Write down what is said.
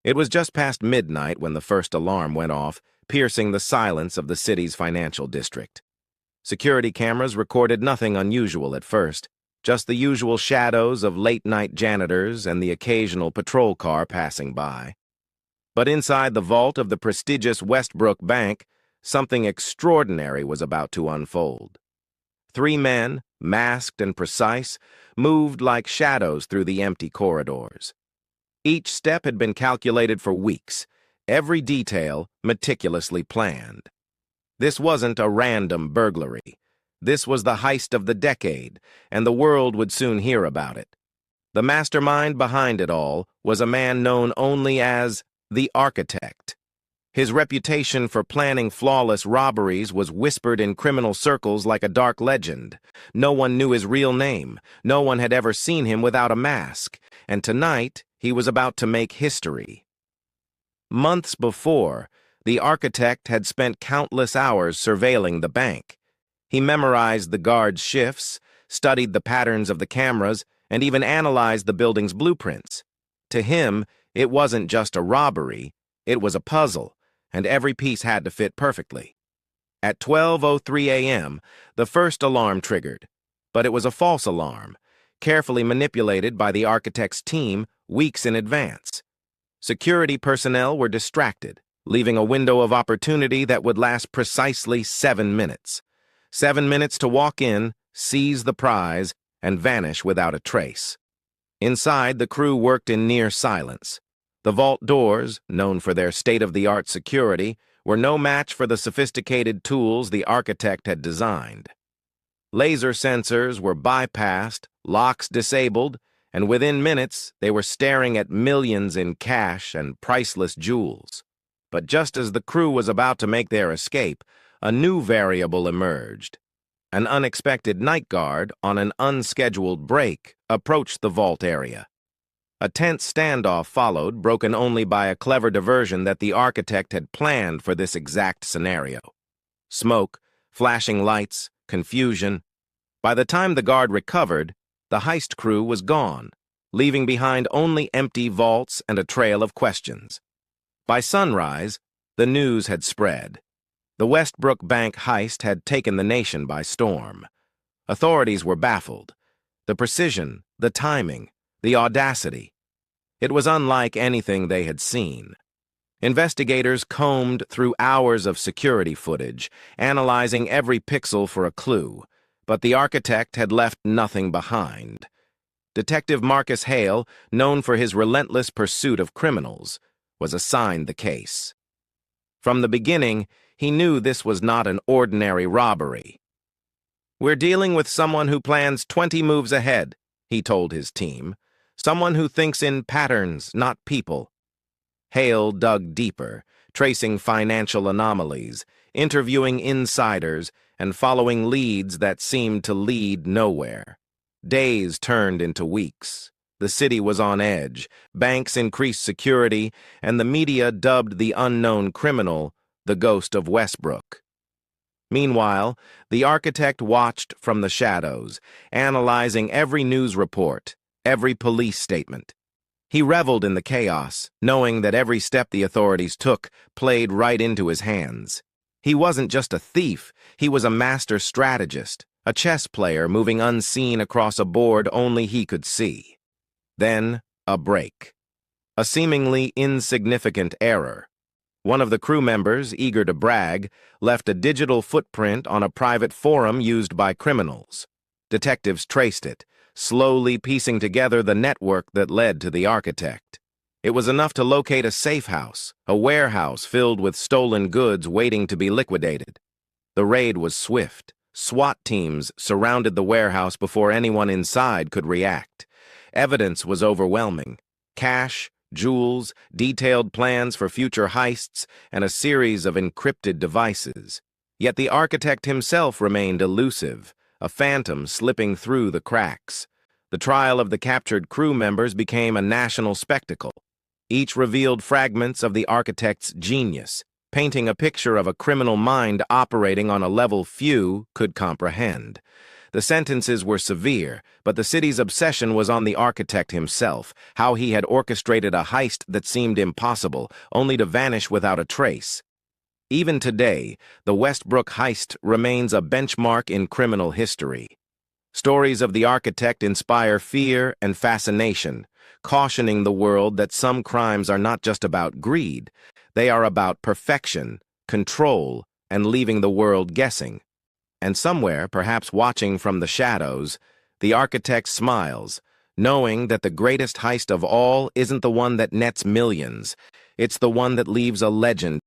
It was just past midnight when the first alarm went off, piercing the silence of the city's financial district. Security cameras recorded nothing unusual at first, just the usual shadows of late-night janitors and the occasional patrol car passing by. But inside the vault of the prestigious Westbrook Bank, something extraordinary was about to unfold. Three men, masked and precise, moved like shadows through the empty corridors. Each step had been calculated for weeks, every detail meticulously planned. This wasn't a random burglary. This was the heist of the decade, and the world would soon hear about it. The mastermind behind it all was a man known only as the Architect. His reputation for planning flawless robberies was whispered in criminal circles like a dark legend. No one knew his real name. No one had ever seen him without a mask. And tonight, he was about to make history. Months before, the Architect had spent countless hours surveilling the bank. He memorized the guards' shifts, studied the patterns of the cameras, and even analyzed the building's blueprints. To him, it wasn't just a robbery, it was a puzzle, and every piece had to fit perfectly. At 12:03 a.m., the first alarm triggered, but it was a false alarm, carefully manipulated by the Architect's team weeks in advance. Security personnel were distracted, leaving a window of opportunity that would last precisely 7 minutes. 7 minutes to walk in, seize the prize, and vanish without a trace. Inside, the crew worked in near silence. The vault doors, known for their state-of-the-art security, were no match for the sophisticated tools the Architect had designed. Laser sensors were bypassed, locks disabled, and within minutes they were staring at millions in cash and priceless jewels. But just as the crew was about to make their escape, a new variable emerged. An unexpected night guard on an unscheduled break approached the vault area. A tense standoff followed, broken only by a clever diversion that the Architect had planned for this exact scenario. Smoke, flashing lights, confusion. By the time the guard recovered, the heist crew was gone, leaving behind only empty vaults and a trail of questions. By sunrise, the news had spread. The Westbrook Bank heist had taken the nation by storm. Authorities were baffled. The precision, the timing, the audacity. It was unlike anything they had seen. Investigators combed through hours of security footage, analyzing every pixel for a clue, but the Architect had left nothing behind. Detective Marcus Hale, known for his relentless pursuit of criminals, was assigned the case. From the beginning, he knew this was not an ordinary robbery. "We're dealing with someone who plans 20 moves ahead," he told his team. "Someone who thinks in patterns, not people." Hale dug deeper, tracing financial anomalies, interviewing insiders, and following leads that seemed to lead nowhere. Days turned into weeks. The city was on edge, banks increased security, and the media dubbed the unknown criminal the Ghost of Westbrook. Meanwhile, the Architect watched from the shadows, analyzing every news report, every police statement. He reveled in the chaos, knowing that every step the authorities took played right into his hands. He wasn't just a thief, he was a master strategist, a chess player moving unseen across a board only he could see. Then, a break. A seemingly insignificant error. One of the crew members, eager to brag, left a digital footprint on a private forum used by criminals. Detectives traced it, slowly piecing together the network that led to the Architect. It was enough to locate a safe house, a warehouse filled with stolen goods waiting to be liquidated. The raid was swift. SWAT teams surrounded the warehouse before anyone inside could react. Evidence was overwhelming. Cash, jewels, detailed plans for future heists, and a series of encrypted devices. Yet the Architect himself remained elusive, a phantom slipping through the cracks. The trial of the captured crew members became a national spectacle. Each revealed fragments of the Architect's genius, painting a picture of a criminal mind operating on a level few could comprehend. The sentences were severe, but the city's obsession was on the architect himself, how he had orchestrated a heist that seemed impossible, only to vanish without a trace. Even today, the Westbrook heist remains a benchmark in criminal history. Stories of the architect inspire fear and fascination, cautioning the world that some crimes are not just about greed, they are about perfection, control, and leaving the world guessing. And somewhere, perhaps watching from the shadows, the architect smiles, knowing that the greatest heist of all isn't the one that nets millions, it's the one that leaves a legend.